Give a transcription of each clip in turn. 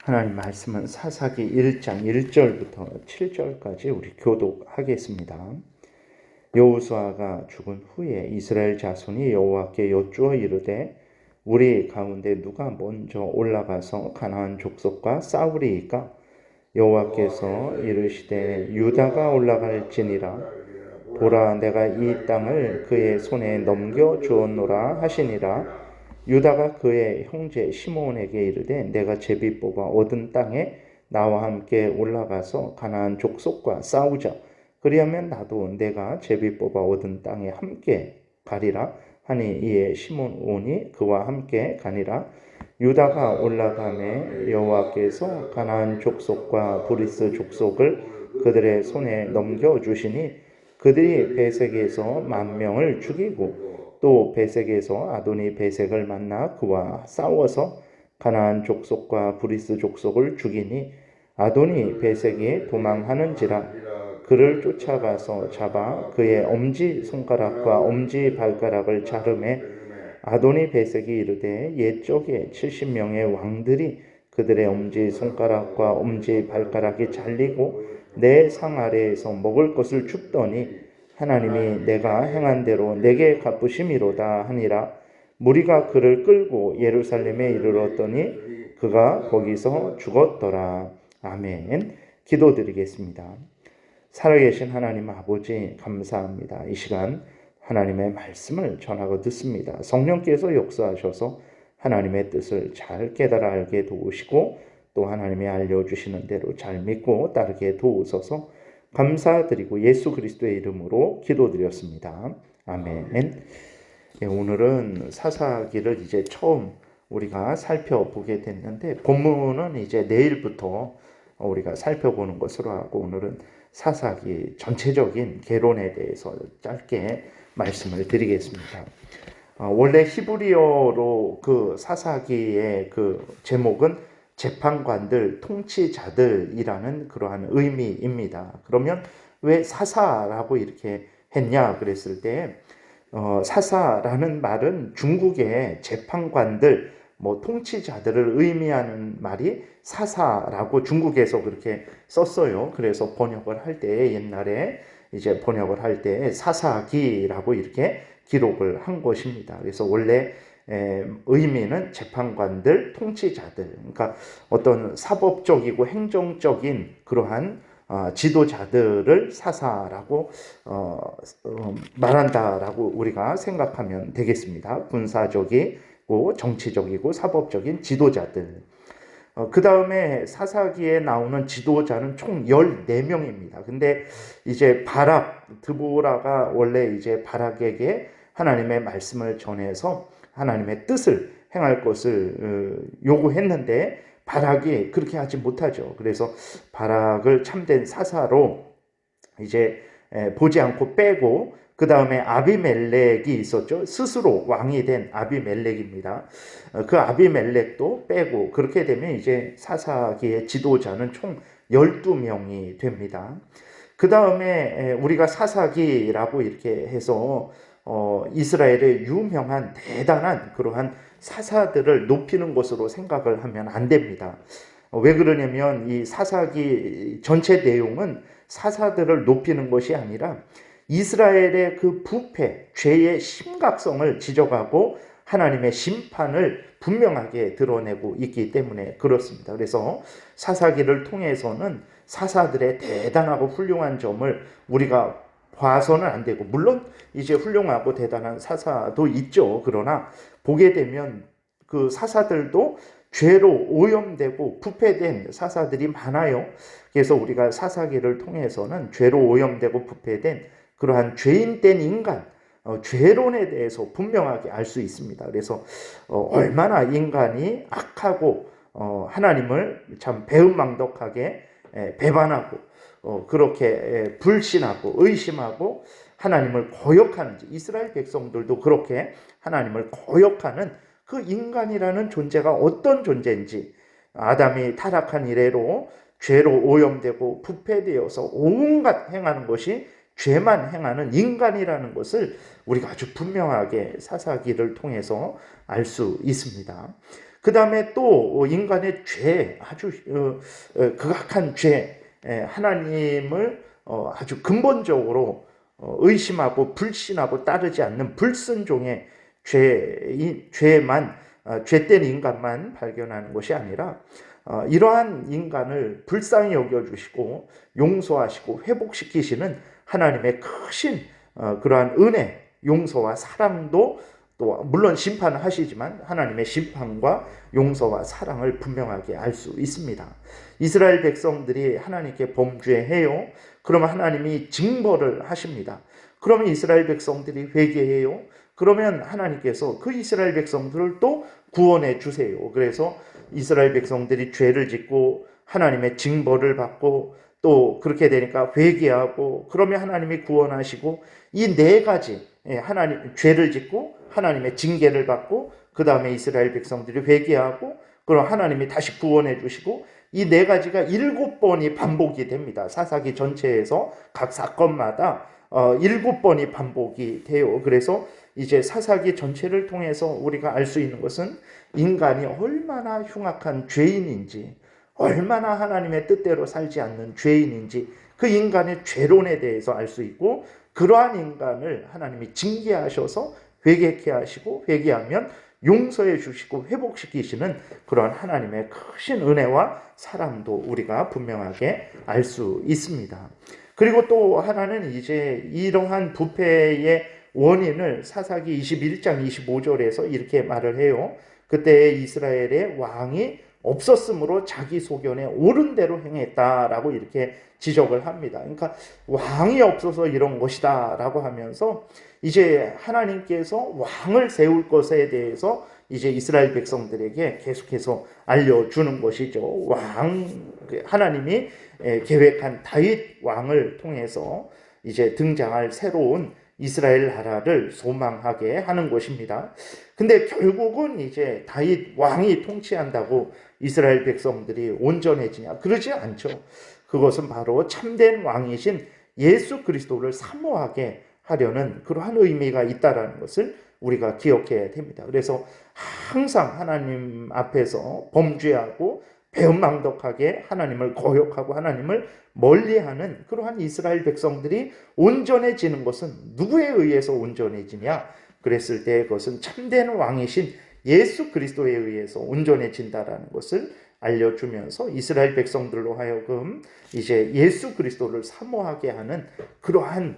하나님 말씀은 사사기 1장 1절부터 7절까지 우리 교독하겠습니다. 여호수아가 죽은 후에 이스라엘 자손이 여호와께 여쭈어 이르되 우리 가운데 누가 먼저 올라가서 가나안 족속과 싸우리이까? 여호와께서 이르시되 유다가 올라갈지니라. 보라, 내가 이 땅을 그의 손에 넘겨 주었노라 하시니라. 유다가 그의 형제 시므온에게 이르되 내가 제비 뽑아 얻은 땅에 나와 함께 올라가서 가나안 족속과 싸우자. 그리하면 나도 내가 제비 뽑아 얻은 땅에 함께 가리라 하니 이에 시므온이 그와 함께 가니라. 유다가 올라가매 여호와께서 가나안 족속과 브리스 족속을 그들의 손에 넘겨 주시니 그들이 베색에서 10,000명을 죽이고 또 베색에서 아도니 베색을 만나 그와 싸워서 가나안 족속과 브리스 족속을 죽이니 아도니 베색이 도망하는지라. 그를 쫓아가서 잡아 그의 엄지 손가락과 엄지 발가락을 자르매 아도니 베색이 이르되 옛적에 70명의 왕들이 그들의 엄지 손가락과 엄지 발가락이 잘리고 내 상 아래에서 먹을 것을 줍더니 하나님이 내가 행한 대로 내게 갚으심이로다 하니라. 무리가 그를 끌고 예루살렘에 이르렀더니 그가 거기서 죽었더라. 아멘. 기도드리겠습니다. 살아계신 하나님 아버지 감사합니다. 이 시간 하나님의 말씀을 전하고 듣습니다. 성령께서 역사하셔서 하나님의 뜻을 잘 깨달아 알게 도우시고 또 하나님이 알려주시는 대로 잘 믿고 따르게 도우소서. 감사드리고 예수 그리스도의 이름으로 기도드렸습니다. 아멘. 오늘은 사사기를 이제 처음 우리가 살펴보게 됐는데 본문은 이제 내일부터 우리가 살펴보는 것으로 하고 오늘은 사사기 전체적인 개론에 대해서 짧게 말씀을 드리겠습니다. 원래 히브리어로 그 사사기의 그 제목은 재판관들, 통치자들이라는 그러한 의미입니다. 그러면 왜 사사라고 이렇게 했냐 그랬을 때 사사라는 말은 중국의 재판관들, 통치자들을 의미하는 말이 사사라고 중국에서 그렇게 썼어요. 그래서 번역을 할 때 옛날에 이제 번역을 할 때 사사기라고 이렇게 기록을 한 것입니다. 그래서 원래 의미는 재판관들, 통치자들, 그러니까 어떤 사법적이고 행정적인 그러한 지도자들을 사사라고 말한다라고 우리가 생각하면 되겠습니다. 군사적이고 정치적이고 사법적인 지도자들. 그 다음에 사사기에 나오는 지도자는 총 14명입니다. 근데 이제 드보라가 원래 이제 바락에게 하나님의 말씀을 전해서 하나님의 뜻을 행할 것을 요구했는데 바락이 그렇게 하지 못하죠. 그래서 바락을 참된 사사로 이제 보지 않고 빼고 그 다음에 아비멜렉이 있었죠. 스스로 왕이 된 아비멜렉입니다. 그 아비멜렉도 빼고 그렇게 되면 이제 사사기의 지도자는 총 12명이 됩니다. 그 다음에 우리가 사사기라고 이렇게 해서 이스라엘의 유명한 대단한 그러한 사사들을 높이는 것으로 생각을 하면 안 됩니다. 왜 그러냐면 이 사사기 전체 내용은 사사들을 높이는 것이 아니라 이스라엘의 그 부패, 죄의 심각성을 지적하고 하나님의 심판을 분명하게 드러내고 있기 때문에 그렇습니다. 그래서 사사기를 통해서는 사사들의 대단하고 훌륭한 점을 우리가 봐서는 안 되고, 물론 이제 훌륭하고 대단한 사사도 있죠. 그러나 보게 되면 그 사사들도 죄로 오염되고 부패된 사사들이 많아요. 그래서 우리가 사사기를 통해서는 죄로 오염되고 부패된 그러한 죄인된 인간, 죄론에 대해서 분명하게 알 수 있습니다. 그래서 얼마나 인간이 악하고 하나님을 참 배은망덕하게 배반하고 그렇게 불신하고 의심하고 하나님을 거역하는지, 이스라엘 백성들도 그렇게 하나님을 거역하는 그 인간이라는 존재가 어떤 존재인지, 아담이 타락한 이래로 죄로 오염되고 부패되어서 온갖 행하는 것이 죄만 행하는 인간이라는 것을 우리가 아주 분명하게 사사기를 통해서 알 수 있습니다. 그 다음에 또 인간의 죄, 아주 극악한 죄, 하나님을 아주 근본적으로 의심하고 불신하고 따르지 않는 불순종의 죄만, 죄된 인간만 발견하는 것이 아니라 이러한 인간을 불쌍히 여겨주시고 용서하시고 회복시키시는 하나님의 크신 그러한 은혜, 용서와 사랑도 또 물론 심판을 하시지만 하나님의 심판과 용서와 사랑을 분명하게 알 수 있습니다. 이스라엘 백성들이 하나님께 범죄해요. 그러면 하나님이 징벌을 하십니다. 그러면 이스라엘 백성들이 회개해요. 그러면 하나님께서 그 이스라엘 백성들을 또 구원해 주세요. 그래서 이스라엘 백성들이 죄를 짓고 하나님의 징벌을 받고 또 그렇게 되니까 회개하고 그러면 하나님이 구원하시고 이 네 가지 하나님 죄를 짓고 하나님의 징계를 받고 그 다음에 이스라엘 백성들이 회개하고 그럼 하나님이 다시 구원해 주시고 이 네 가지가 7번이 반복이 됩니다. 사사기 전체에서 각 사건마다 7번이 반복이 돼요. 그래서 이제 사사기 전체를 통해서 우리가 알 수 있는 것은 인간이 얼마나 흉악한 죄인인지, 얼마나 하나님의 뜻대로 살지 않는 죄인인지 그 인간의 죄론에 대해서 알 수 있고 그러한 인간을 하나님이 징계하셔서 회개케 하시고 회개하면 용서해 주시고 회복시키시는 그런 하나님의 크신 은혜와 사랑도 우리가 분명하게 알 수 있습니다. 그리고 또 하나는 이제 이러한 부패의 원인을 사사기 21장 25절에서 이렇게 말을 해요. 그때 이스라엘의 왕이 없었으므로 자기 소견에 옳은 대로 행했다라고 이렇게 지적을 합니다. 그러니까 왕이 없어서 이런 것이다 라고 하면서 이제 하나님께서 왕을 세울 것에 대해서 이제 이스라엘 백성들에게 계속해서 알려주는 것이죠. 하나님이 계획한 다윗 왕을 통해서 이제 등장할 새로운 이스라엘 나라를 소망하게 하는 것입니다. 근데 결국은 이제 다윗 왕이 통치한다고 이스라엘 백성들이 온전해지냐? 그러지 않죠. 그것은 바로 참된 왕이신 예수 그리스도를 사모하게 하려는 그러한 의미가 있다는 것을 우리가 기억해야 됩니다. 그래서 항상 하나님 앞에서 범죄하고 배은망덕하게 하나님을 거역하고 하나님을 멀리하는 그러한 이스라엘 백성들이 온전해지는 것은 누구에 의해서 온전해지냐? 그랬을 때 그것은 참된 왕이신 예수 그리스도에 의해서 온전해진다라는 것을 알려주면서 이스라엘 백성들로 하여금 이제 예수 그리스도를 사모하게 하는 그러한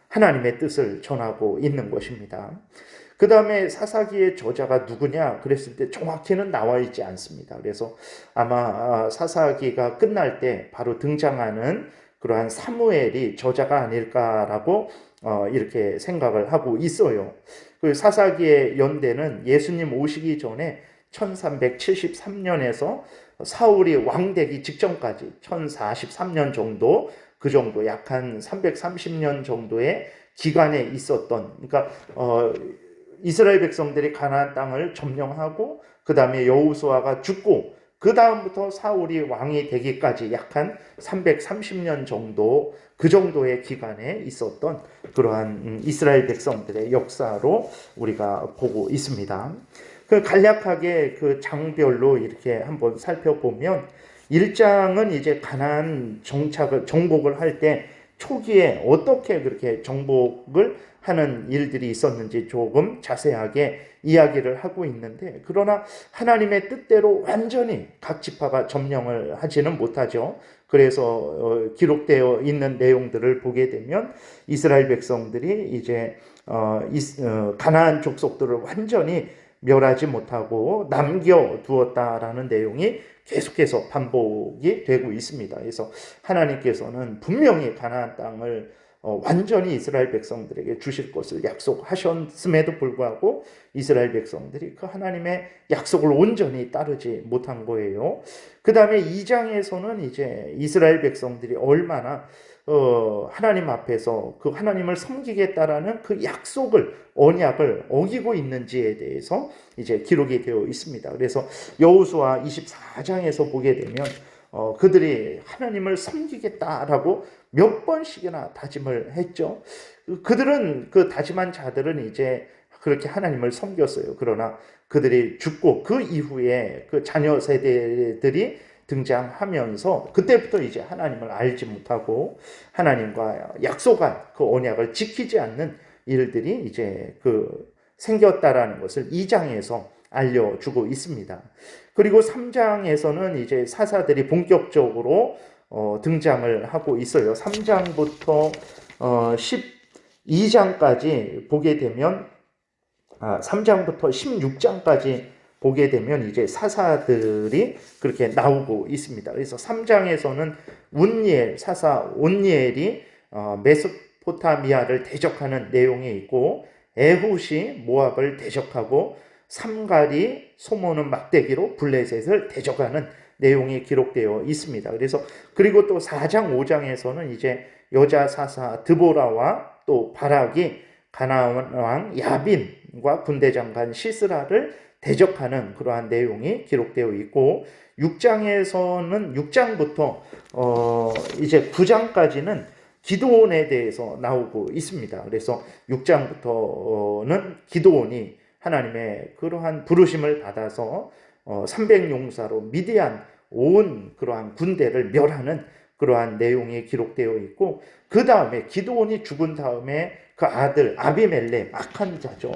하나님의 뜻을 전하고 있는 것입니다. 그 다음에 사사기의 저자가 누구냐 그랬을 때 정확히는 나와 있지 않습니다. 그래서 아마 사사기가 끝날 때 바로 등장하는 그러한 사무엘이 저자가 아닐까라고 이렇게 생각을 하고 있어요. 그 사사기의 연대는 예수님 오시기 전에 1373년에서 사울이 왕되기 직전까지 1043년 정도 그 정도 약 한 330년 정도의 기간에 있었던 그러니까 이스라엘 백성들이 가나안 땅을 점령하고 그 다음에 여호수아가 죽고 그 다음부터 사울이 왕이 되기까지 약 한 330년 정도 그 정도의 기간에 있었던 그러한 이스라엘 백성들의 역사로 우리가 보고 있습니다. 그 간략하게 그 장별로 이렇게 한번 살펴보면 1장은 이제 가나안 정복을 할 때 초기에 어떻게 그렇게 정복을 하는 일들이 있었는지 조금 자세하게 이야기를 하고 있는데 그러나 하나님의 뜻대로 완전히 각 지파가 점령을 하지는 못하죠. 그래서 기록되어 있는 내용들을 보게 되면 이스라엘 백성들이 이제 가나안 족속들을 완전히 멸하지 못하고 남겨두었다라는 내용이 계속해서 반복이 되고 있습니다. 그래서 하나님께서는 분명히 가나안 땅을 완전히 이스라엘 백성들에게 주실 것을 약속하셨음에도 불구하고 이스라엘 백성들이 그 하나님의 약속을 온전히 따르지 못한 거예요. 그 다음에 2장에서는 이제 이스라엘 백성들이 얼마나 하나님 앞에서 그 하나님을 섬기겠다라는 그 약속을 언약을 어기고 있는지에 대해서 이제 기록이 되어 있습니다. 그래서 여호수아 24장에서 보게 되면 그들이 하나님을 섬기겠다라고 몇 번씩이나 다짐을 했죠. 그들은 그 다짐한 자들은 이제 그렇게 하나님을 섬겼어요. 그러나 그들이 죽고 그 이후에 그 자녀 세대들이 등장하면서 그때부터 이제 하나님을 알지 못하고 하나님과 약속한 그 언약을 지키지 않는 일들이 이제 그 생겼다라는 것을 2장에서 알려주고 있습니다. 그리고 3장에서는 이제 사사들이 본격적으로 등장을 하고 있어요. 3장부터 12장까지 보게 되면 3장부터 16장까지 보게 되면 이제 사사들이 그렇게 나오고 있습니다. 그래서 3장에서는 운니엘 사사 온니엘이 메소포타미아를 대적하는 내용이 있고, 에훗이 모압을 대적하고, 삼갈이 소모는 막대기로 블레셋을 대적하는 내용이 기록되어 있습니다. 그래서 그리고 또 4장 5장에서는 이제 여자 사사 드보라와 또 바락이 가나안 왕 야빈과 군대장관 시스라를 대적하는 그러한 내용이 기록되어 있고, 6장에서는 6장부터 이제 9장까지는 기드온에 대해서 나오고 있습니다. 그래서 6장부터는 기드온이 하나님의 그러한 부르심을 받아서 300용사로 미디안 온 그러한 군대를 멸하는 그러한 내용이 기록되어 있고, 그 다음에 기드온이 죽은 다음에 그 아들 아비멜렉 악한 자죠.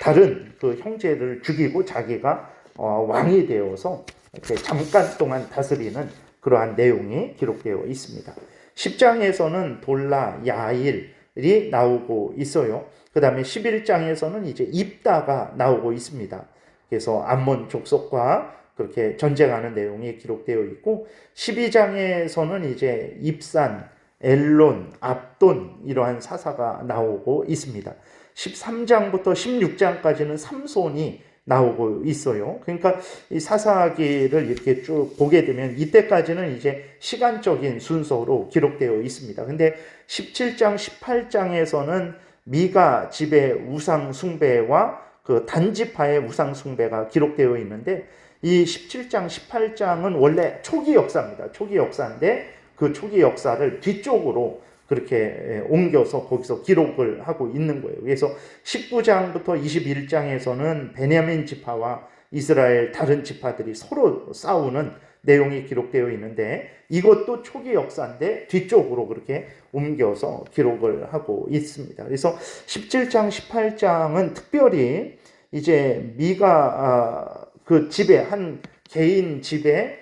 다른 그 형제를 죽이고 자기가 왕이 되어서 이렇게 잠깐 동안 다스리는 그러한 내용이 기록되어 있습니다. 10장에서는 돌라 야일이 나오고 있어요. 그 다음에 11장에서는 이제 입다가 나오고 있습니다. 그래서 암몬 족속과 그렇게 전쟁하는 내용이 기록되어 있고, 12장에서는 이제 입산, 엘론, 압돈 이러한 사사가 나오고 있습니다. 13장부터 16장까지는 삼손이 나오고 있어요. 그러니까 이 사사기를 이렇게 쭉 보게 되면 이때까지는 이제 시간적인 순서로 기록되어 있습니다. 근데 17장, 18장에서는 미가 집의 우상 숭배와 그 단지파의 우상 숭배가 기록되어 있는데, 이 17장, 18장은 원래 초기 역사입니다. 초기 역사인데 그 초기 역사를 뒤쪽으로 그렇게 옮겨서 거기서 기록을 하고 있는 거예요. 그래서 19장부터 21장에서는 베냐민 지파와 이스라엘 다른 지파들이 서로 싸우는 내용이 기록되어 있는데, 이것도 초기 역사인데 뒤쪽으로 그렇게 옮겨서 기록을 하고 있습니다. 그래서 17장, 18장은 특별히 이제 미가 그 집에 한 개인 집에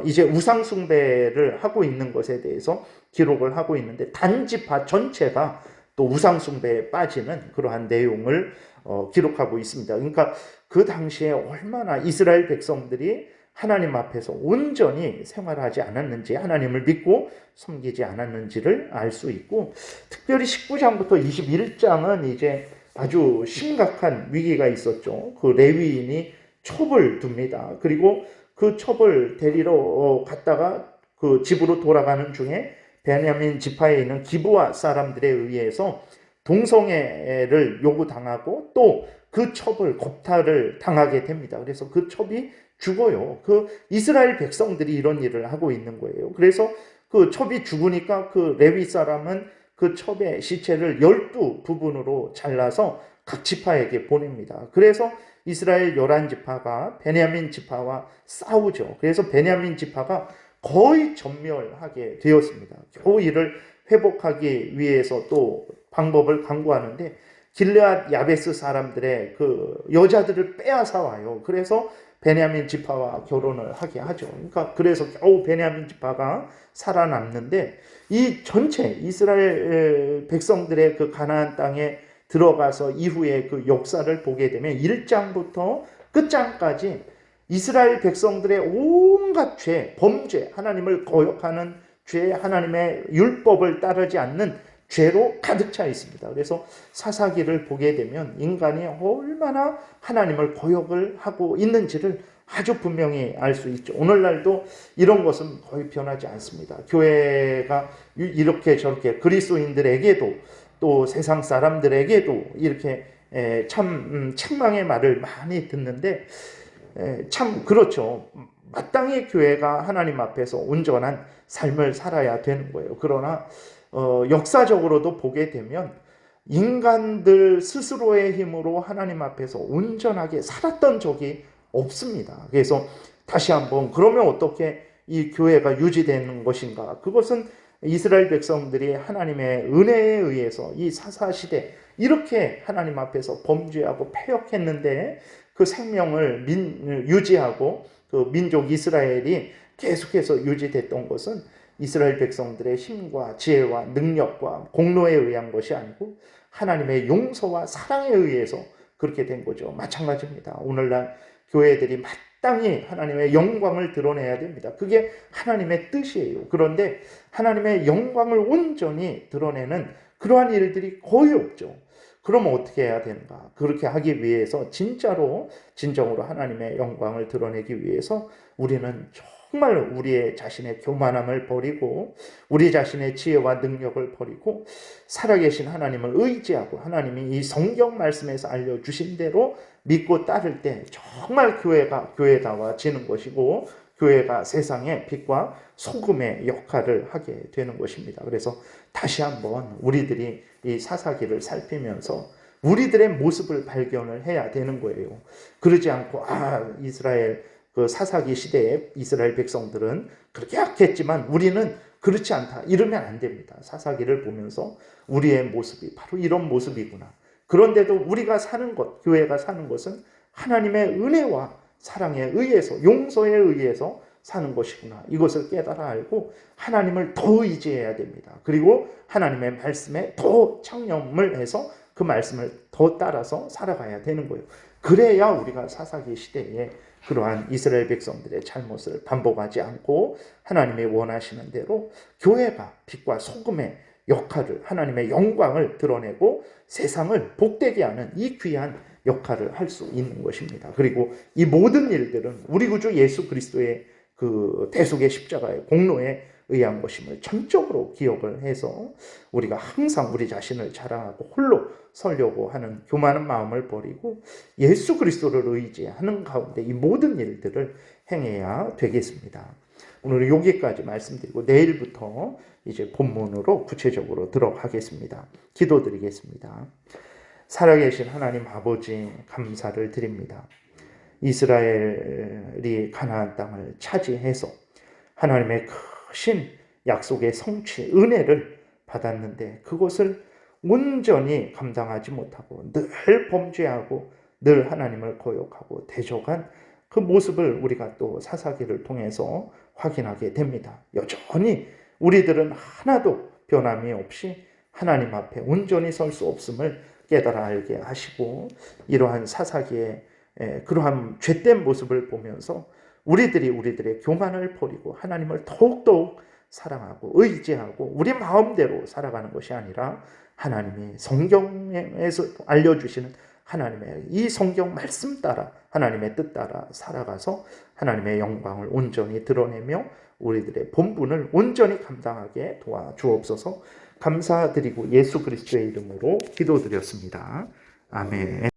이제 우상 숭배를 하고 있는 것에 대해서 기록을 하고 있는데, 단지파 전체가 또 우상 숭배에 빠지는 그러한 내용을 기록하고 있습니다. 그러니까 그 당시에 얼마나 이스라엘 백성들이 하나님 앞에서 온전히 생활하지 않았는지, 하나님을 믿고 섬기지 않았는지를 알 수 있고, 특별히 19장부터 21장은 이제 아주 심각한 위기가 있었죠. 그 레위인이 첩을 둡니다. 그리고 그 첩을 데리러 갔다가 그 집으로 돌아가는 중에 베냐민 지파에 있는 기브아 사람들에 의해서 동성애를 요구당하고 또 그 첩을 겁탈을 당하게 됩니다. 그래서 그 첩이 죽어요. 그 이스라엘 백성들이 이런 일을 하고 있는 거예요. 그래서 그 첩이 죽으니까 그 레위 사람은 그 첩의 시체를 12부분으로 잘라서 각 지파에게 보냅니다. 그래서 이스라엘 11지파가 베냐민 지파와 싸우죠. 그래서 베냐민 지파가 거의 전멸하게 되었습니다. 겨우 이를 회복하기 위해서 또 방법을 강구하는데, 길르앗 야베스 사람들의 그 여자들을 빼앗아 와요. 그래서 베냐민 지파와 결혼을 하게 하죠. 그러니까 그래서 겨우 베냐민 지파가 살아남는데, 이 전체 이스라엘 백성들의 그 가나안 땅에 들어가서 이후에 그 역사를 보게 되면 1장부터 끝장까지 이스라엘 백성들의 온갖 죄, 범죄, 하나님을 거역하는 죄, 하나님의 율법을 따르지 않는 죄로 가득 차 있습니다. 그래서 사사기를 보게 되면 인간이 얼마나 하나님을 거역을 하고 있는지를 아주 분명히 알 수 있죠. 오늘날도 이런 것은 거의 변하지 않습니다. 교회가 이렇게 저렇게 그리스도인들에게도 또 세상 사람들에게도 이렇게 참 책망의 말을 많이 듣는데, 참 그렇죠. 마땅히 교회가 하나님 앞에서 온전한 삶을 살아야 되는 거예요. 그러나 역사적으로도 보게 되면 인간들 스스로의 힘으로 하나님 앞에서 온전하게 살았던 적이 없습니다. 그래서 다시 한번 그러면 어떻게 이 교회가 유지되는 것인가? 그것은 이스라엘 백성들이 하나님의 은혜에 의해서 이 사사시대 이렇게 하나님 앞에서 범죄하고 패역했는데 그 생명을 유지하고 그 민족 이스라엘이 계속해서 유지됐던 것은 이스라엘 백성들의 힘과 지혜와 능력과 공로에 의한 것이 아니고 하나님의 용서와 사랑에 의해서 그렇게 된 거죠. 마찬가지입니다. 오늘날 교회들이 마땅히 하나님의 영광을 드러내야 됩니다. 그게 하나님의 뜻이에요. 그런데 하나님의 영광을 온전히 드러내는 그러한 일들이 거의 없죠. 그러면 어떻게 해야 되는가? 그렇게 하기 위해서 진정으로 하나님의 영광을 드러내기 위해서 우리는 정말 우리의 자신의 교만함을 버리고 우리 자신의 지혜와 능력을 버리고 살아계신 하나님을 의지하고 하나님이 이 성경 말씀에서 알려주신 대로 믿고 따를 때 정말 교회가 교회다워지는 것이고 교회가 세상의 빛과 소금의 역할을 하게 되는 것입니다. 그래서 다시 한번 우리들이 이 사사기를 살피면서 우리들의 모습을 발견을 해야 되는 거예요. 그러지 않고 이스라엘 그 사사기 시대에 이스라엘 백성들은 그렇게 약했지만 우리는 그렇지 않다 이러면 안 됩니다. 사사기를 보면서 우리의 모습이 바로 이런 모습이구나. 그런데도 우리가 사는 것, 교회가 사는 것은 하나님의 은혜와 사랑에 의해서 용서에 의해서 사는 것이구나. 이것을 깨달아 알고 하나님을 더 의지해야 됩니다. 그리고 하나님의 말씀에 더 창념을 해서 그 말씀을 더 따라서 살아가야 되는 거예요. 그래야 우리가 사사기 시대에 그러한 이스라엘 백성들의 잘못을 반복하지 않고 하나님이 원하시는 대로 교회가 빛과 소금의 역할을 하나님의 영광을 드러내고 세상을 복되게 하는 이 귀한 역할을 할 수 있는 것입니다. 그리고 이 모든 일들은 우리 구주 예수 그리스도의 그 대속의 십자가의 공로에 의한 것임을 전적으로 기억을 해서 우리가 항상 우리 자신을 자랑하고 홀로 서려고 하는 교만한 마음을 버리고 예수 그리스도를 의지하는 가운데 이 모든 일들을 행해야 되겠습니다. 오늘은 여기까지 말씀드리고 내일부터 이제 본문으로 구체적으로 들어가겠습니다. 기도드리겠습니다. 살아계신 하나님 아버지 감사를 드립니다. 이스라엘이 가나안 땅을 차지해서 하나님의 크신 약속의 성취, 은혜를 받았는데 그것을 온전히 감당하지 못하고 늘 범죄하고 늘 하나님을 거역하고 대적한 그 모습을 우리가 또 사사기를 통해서 확인하게 됩니다. 여전히 우리들은 하나도 변함이 없이 하나님 앞에 온전히 설 수 없음을 깨달아 알게 하시고 이러한 사사기의 그러한 죄된 모습을 보면서 우리들의 교만을 버리고 하나님을 더욱더욱 사랑하고 의지하고 우리 마음대로 살아가는 것이 아니라 하나님이 성경에서 알려주시는 하나님의 이 성경 말씀 따라 하나님의 뜻 따라 살아가서 하나님의 영광을 온전히 드러내며 우리들의 본분을 온전히 감당하게 도와주옵소서. 감사드리고 예수 그리스도의 이름으로 기도드렸습니다. 아멘.